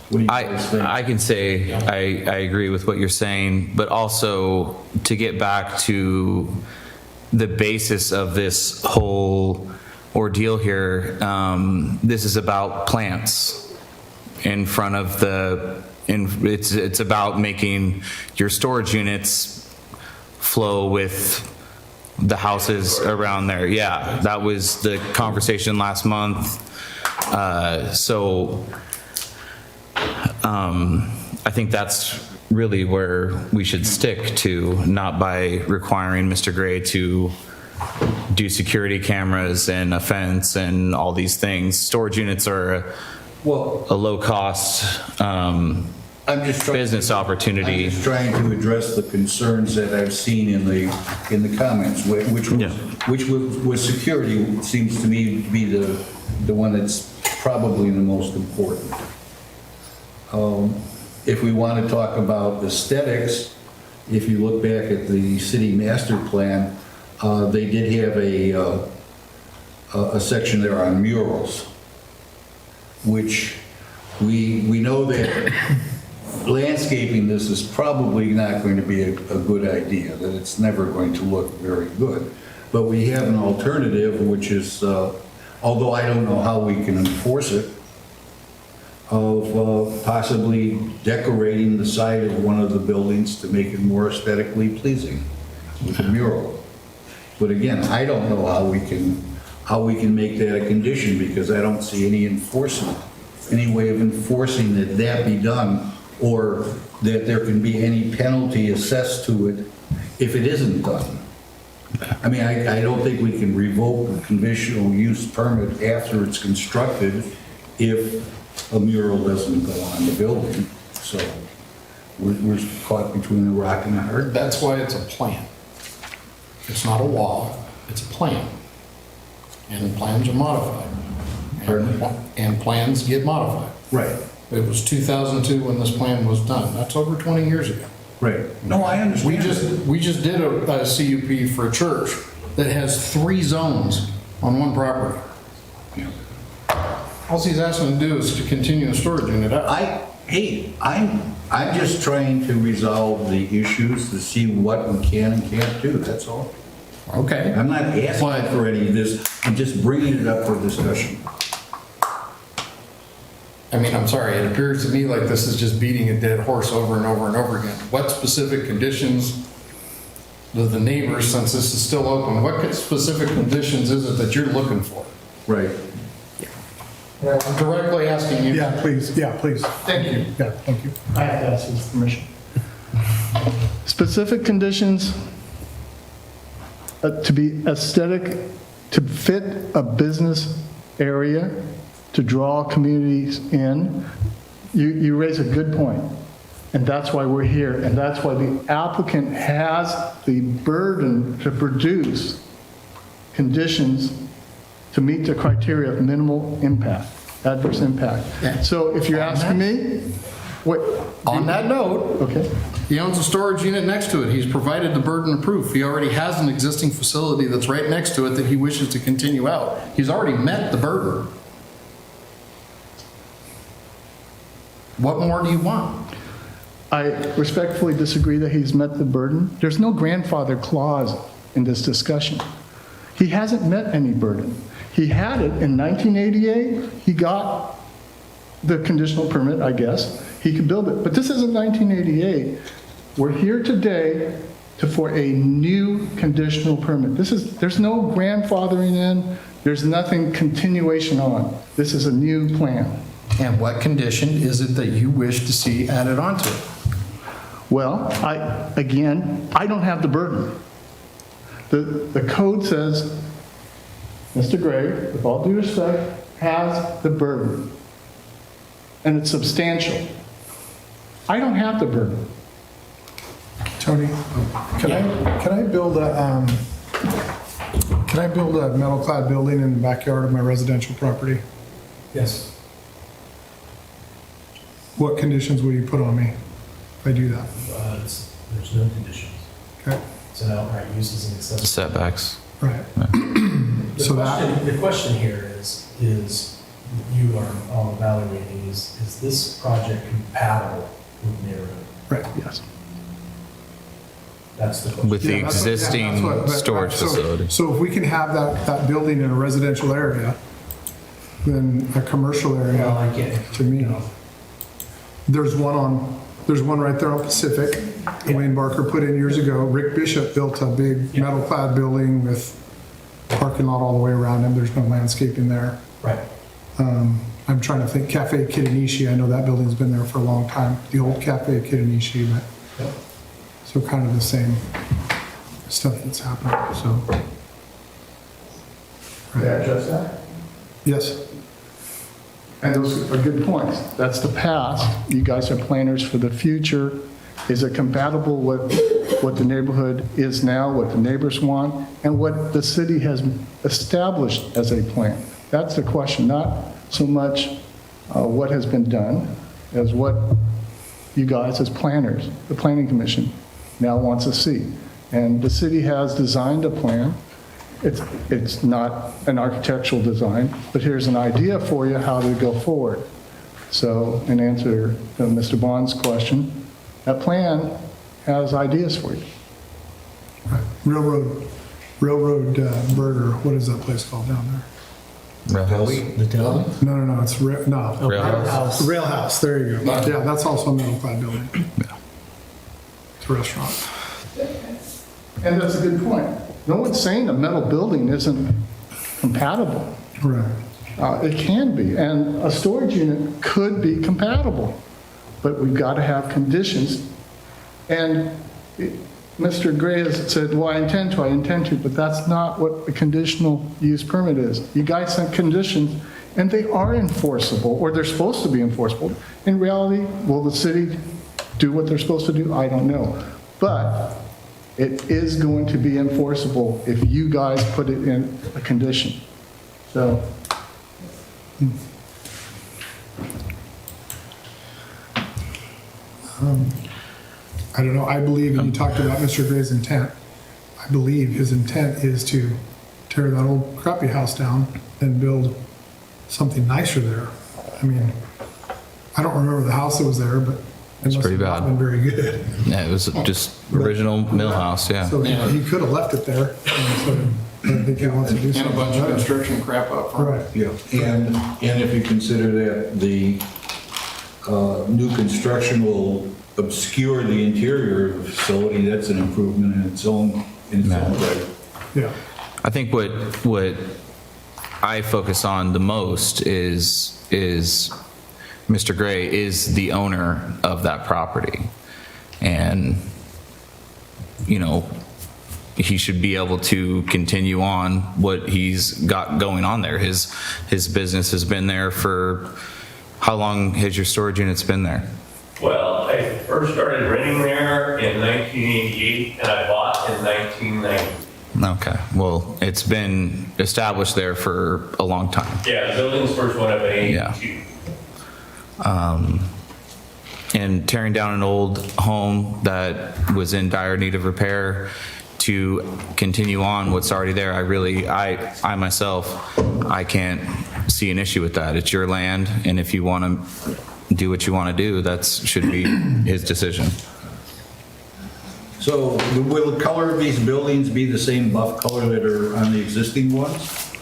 What do you I, guys think? I can say I agree with what you're saying, but also to get back to the basis of this whole ordeal here, this is about plants in front of it's about making your storage units flow with the houses around there. Yeah, that was the conversation last month. I think that's really where we should stick to, not by requiring Mr. Gray to do security cameras and a fence and all these things. Storage units are a low-cost I'm just trying business opportunity. I'm just trying to address the concerns that I've seen in the comments, which was security seems to me to be the one that's probably the most important. If we want to talk about aesthetics, if you look back at the city master plan, they did have a section there on murals, which we know that landscaping this is probably not going to be a good idea, that it's never going to look very good. But we have an alternative, which is, although I don't know how we can enforce it, of possibly decorating the side of one of the buildings to make it more aesthetically pleasing with a mural. But again, I don't know how we can make that a condition, because I don't see any enforcement, any way of enforcing that be done, or that there can be any penalty assessed to it if it isn't done. I mean, I don't think we can revoke a conditional use permit after it's constructed if a mural doesn't go on the building. So we're caught between a rock and a hard place. That's why it's a plan. It's not a law, it's a plan. And plans are modified. And plans get modified. Right, It was 2002 when this plan was done. That's over 20 years ago. right. No, I understand. We just did a CUP for a church that has 3 zones on one property. All he's asking to do is to continue the storage unit out. I'm just trying to resolve the issues, to see what we can and can't do, that's all. Okay. I'm not asking for any of this, I'm just bringing it up for discussion. I mean, I'm sorry, it appears to me like this is just beating a dead horse over and over and over again. What specific conditions do the neighbors, since this is still open, what specific conditions is it that you're looking for? Right. I'm directly asking you. Yeah, please, yeah, please. Thank you. Yeah, thank you. I have to ask his permission. Specific conditions to be aesthetic, to fit a business area, to draw communities in. You raise a good point, and that's why we're here, and that's why the applicant has the burden to produce conditions to meet the criteria of minimal impact, adverse impact. Yeah. So if you're asking me, what? On that note, Okay. he owns a storage unit next to it. He's provided the burden of proof. He already has an existing facility that's right next to it that he wishes to continue out. He's already met the burden. What more do you want? I respectfully disagree that he's met the burden. There's no grandfather clause in this discussion. He hasn't met any burden. He had it in 1988. He got the conditional permit, I guess. He could build it. But this isn't 1988. We're here today for a new conditional permit. There's no grandfathering in. There's nothing continuation on. This is a new plan. And what condition is it that you wish to see added onto it? Well, again, I don't have the burden. The code says, Mr. Gray, with all due respect, has the burden. And it's substantial. I don't have the burden. Tony, can I build a metal clad building in the backyard of my residential property? Yes. What conditions will you put on me if I do that? There's no conditions. Okay, It's an outright use as an accessory. Setbacks. right. So that, The question here is you are all evaluating, is this project compatible with neighborhood? Right, yes. That's the question. With the Yeah, that's what- yeah, that's existing what- but- storage so- facility. So if we can have that building in a residential area, then a commercial Well, area, I get, to me, you know, there's one right there on Pacific, Wayne Barker put in years ago. Rick Bishop built a big metal clad building with parking lot all the way around him. There's no landscaping there. right. I'm trying to think, Cafe Kidanishi, I know that building's been there for a long time, the old Cafe Kidanishi, but, Yep. so kind of the same stuff that's happening, so. May I address that? Yes, And those are good points. That's the past. You guys are planners for the future. Is it compatible with what the neighborhood is now, what the neighbors want, and what the city has established as a plan? That's the question, not so much what has been done as what you guys as planners, the Planning Commission, now wants to see. And the city has designed a plan. It's not an architectural design, but here's an idea for you how to go forward. So in answer to Mr. Bond's question, that plan has ideas for you. Railroad Burger, what is that place called down there? Rail House. No, it's, no. Rail House. Rail House, there you go. Yeah, that's also a metal clad building. Yeah. It's a restaurant. And that's a good point. No one's saying a metal building isn't compatible. Right. It can be, and a storage unit could be compatible, but we've got to have conditions. And Mr. Gray has said, well, I intend to, but that's not what a conditional use permit is. You guys set conditions, and they are enforceable, or they're supposed to be enforceable. In reality, will the city do what they're supposed to do? I don't know. But it is going to be enforceable if you guys put it in a condition. So, I don't know, I believe, and you talked about Mr. Gray's intent. I believe his intent is to tear that old crappy house down and build something nicer there. I mean, I don't remember the house that was there, but it must pretty have not bad. been very good. Yeah, it was just original mill house, yeah. So he could have left it there, and so I don't think he wants to do And a something bunch of better. construction crap up front. Right. Yeah, and if you consider that the new construction will obscure the interior of the facility, that's an improvement in its own right. Yeah. I think what I focus on the most is Mr. Gray is the owner of that property. And, you know, he should be able to continue on what he's got going on there. His business has been there for, how long has your storage units been there? Well, I first started renting there in 1988 and I bought in 1990. Okay, well, it's been established there for a long time. Yeah, the buildings first went up in Yeah. 82. And tearing down an old home that was in dire need of repair to continue on what's already there, I myself, I can't see an issue with that. It's your land, and if you want to do what you want to do, that should be his decision. So will the color of these buildings be the same buff color that are on the existing ones?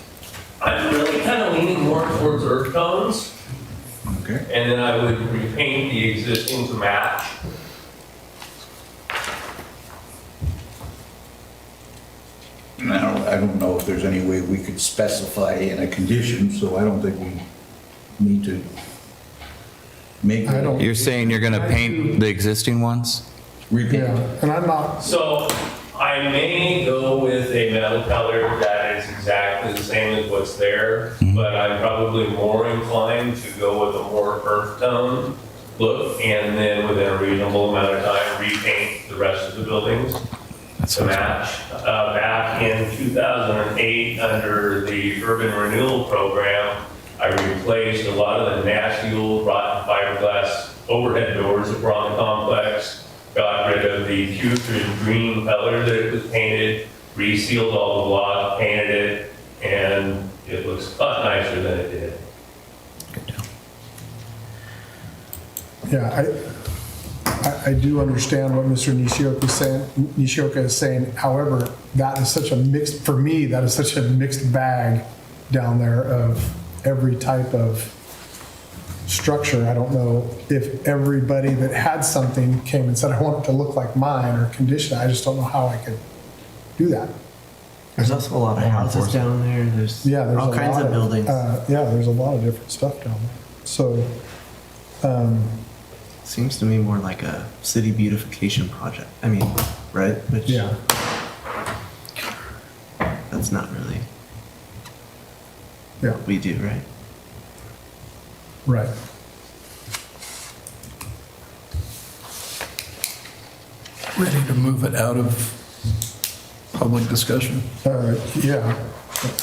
I'm really kind of leaning more towards earth tones, Okay. and then I would repaint the existing to match. Now, I don't know if there's any way we could specify in a condition, so I don't think we need to make. I don't- You're saying you're going to paint the existing ones? Repaint. Yeah, and I'm not, So I may go with a metal color that is exactly the same as what's there, but I'm probably more inclined to go with a more earth tone look, and then within a reasonable amount of time, repaint the rest of the buildings to match. Back in 2008, under the Urban Renewal Program, I replaced a lot of the nasty old rotten fiberglass overhead doors that were on the complex, got rid of the putrid green color that it was painted, resealed all the block, painted it, and it looks a lot nicer than it did. Yeah, I do understand what Mr. Nishioka is saying. However, that is such a mixed, for me, that is such a mixed bag down there of every type of structure. I don't know if everybody that had something came and said, I want it to look like mine or condition. I just don't know how I could do that. There's also a lot of houses down there. There's There's all a kinds lot of buildings. There's a lot of different stuff down there. So, Seems to me more like a city beautification project. I mean, right? Which, yeah. that's not really Yeah, what we do, right? right. Ready to move it out of public discussion? Yeah.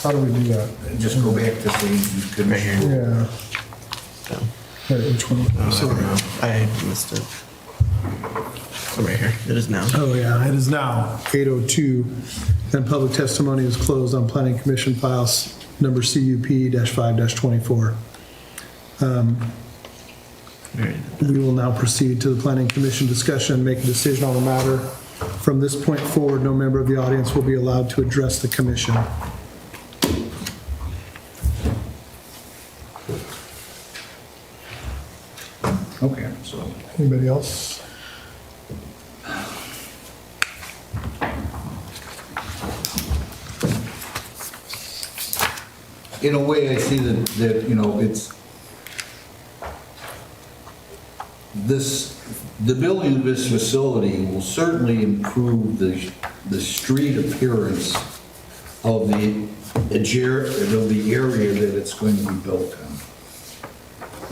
How do we do that? Just go back to saying commission. Yeah. So, Here, which one? so I missed it. So right here. It is now. Oh, yeah, it is now 8:02, and public testimony is closed on planning commission files number CUP-5-24. Very We will now proceed to the planning commission discussion and make a decision on the matter. From this point forward, no member of the audience will be allowed to address the commission. Okay, so. Anybody else? In a way, I see that, you know, it's, the building of this facility will certainly improve the street appearance of the area that it's going to be built on.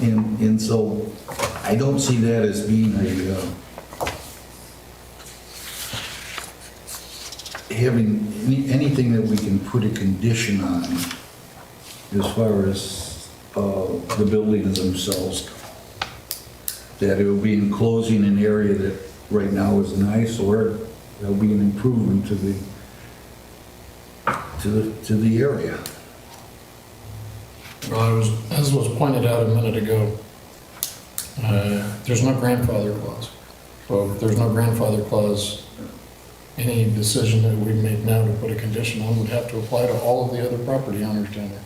And so I don't see that as being having anything that we can put a condition on as far as the buildings themselves. That it will be enclosing an area that right now is nice, or there'll be an improvement to the area. Well, as was pointed out a minute ago, there's no grandfather clause. So if there's no grandfather clause, any decision that we make now to put a condition on would have to apply to all of the other property owners down there.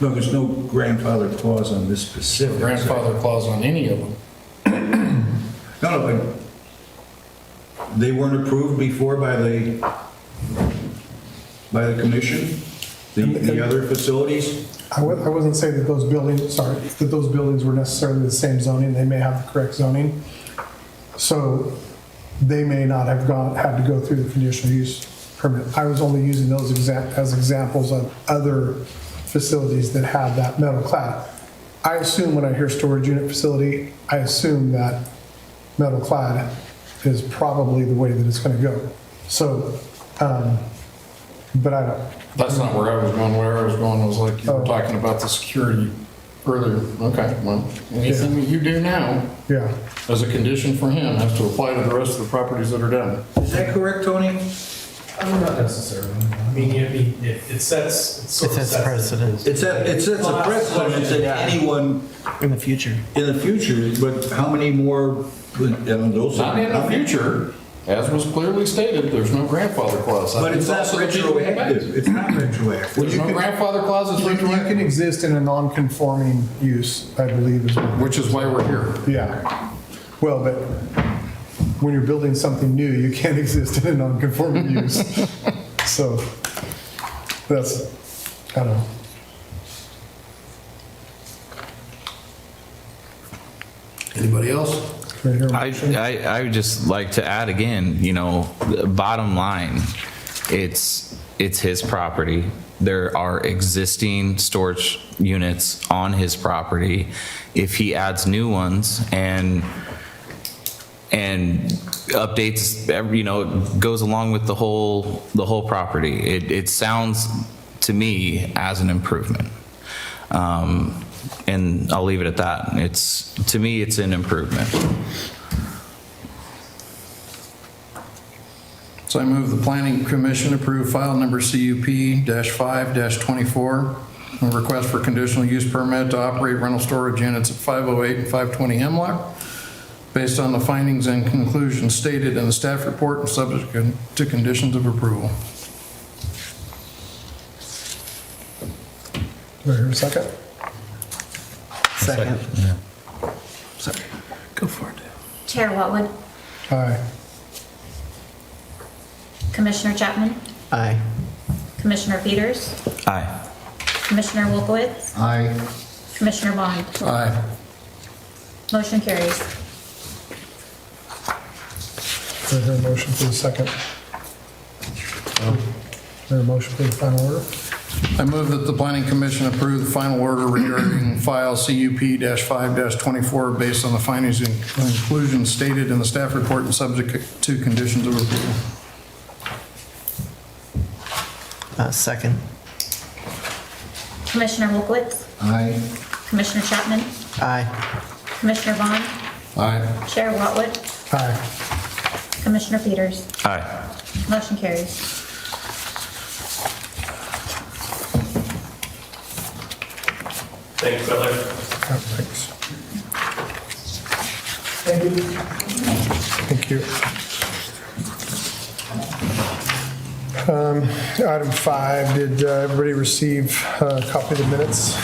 No, there's no grandfather clause on this specific. Grandfather clause on any of them. No, but they weren't approved before by the commission, the other facilities? I wasn't saying that those buildings were necessarily the same zoning. They may have the correct zoning. So they may not have had to go through the conditional use permit. I was only using those as examples of other facilities that have that metal clad. I assume when I hear storage unit facility, I assume that metal clad is probably the way that it's going to go. So, but I don't. That's not where I was going. Where I was going was like you were talking about the security earlier. Okay, well, anything that you do now Yeah. as a condition for him has to apply to the rest of the properties that are down there. Is that correct, Tony? Not necessarily. I mean, it sets, it sort of sets precedence. It sets a precedent that anyone In the future. in the future, but how many more, those? Not in the future, as was clearly stated, there's no grandfather clause. But it's not also the people in the back. retroactive. It's not retroactive. There's no grandfather clause is You can retroactive, exist in a non-conforming use, I believe. which is why we're here. Yeah. Well, but when you're building something new, you can't exist in a non-conforming use. So that's, I don't know. Anybody else? Can I hear a motion? I would just like to add again, you know, the bottom line, it's his property. There are existing storage units on his property. If he adds new ones and updates, you know, goes along with the whole property, it sounds to me as an improvement. And I'll leave it at that. To me, it's an improvement. So I move the planning commission approve file number CUP-5-24, a request for conditional use permit to operate rental storage units at 508 and 520 Hemlock based on the findings and conclusions stated in the staff report and subject to conditions of approval. Do I hear a second? Second. Sorry. Go for it. Chair Whatwood, Aye. Commissioner Chapman, Aye. Commissioner Peters, Aye. Commissioner Wolkowitz, Aye. Commissioner Bond. Aye. Motion carries. Do I hear a motion for the second? Is there a motion for the final order? I move that the planning commission approve the final order regarding file CUP-5-24 based on the findings and conclusions stated in the staff report and subject to conditions of approval. Second. Commissioner Wolkowitz, Aye. Commissioner Chapman, Aye. Commissioner Bond, Aye. Chair Whatwood, Aye. Commissioner Peters. Aye. Motion carries. Thanks, brother. Thanks. Thank you. Item 5, did everybody receive a copy of the minutes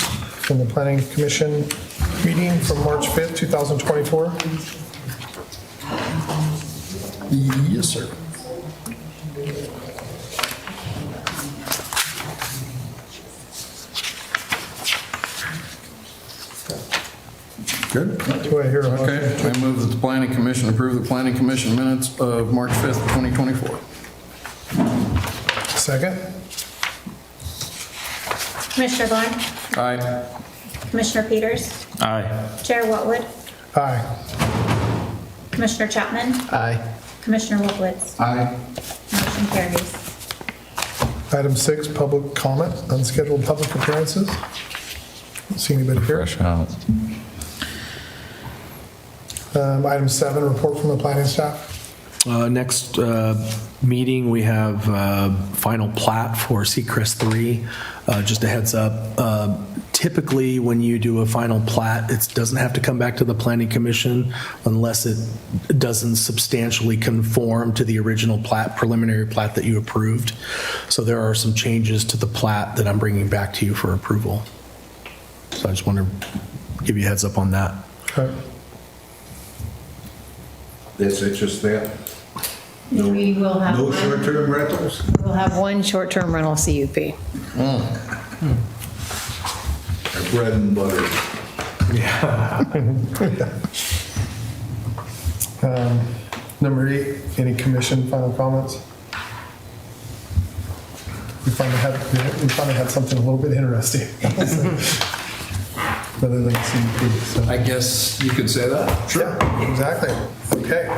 from the Planning Commission meeting from March 5th, 2024? Yes, sir. Good. Do I hear a motion? Okay, I move that the planning commission approve the planning commission minutes of March 5th, 2024. Second? Commissioner Bond, Aye. Commissioner Peters, Aye. Chair Whatwood, Aye. Commissioner Chapman, Aye. Commissioner Wolkowitz. Aye. Motion carries. Item 6, public comment, unscheduled public appearances. Don't see anybody here. Fresh out. Item 7, report from the planning staff. Next meeting, we have final plat for Seacrest 3. Just a heads up, typically when you do a final plat, it doesn't have to come back to the planning commission unless it doesn't substantially conform to the original plat, preliminary plat that you approved. So there are some changes to the plat that I'm bringing back to you for approval. So I just want to give you a heads up on that. Okay. That's it, just that? We will have No one- short-term rentals? we'll have one short-term rental CUP. Our bread and butter. Number 8, any commission final comments? We finally had something a little bit interesting. Rather than CUP. So. I guess you could say that. Yeah, exactly. Okay.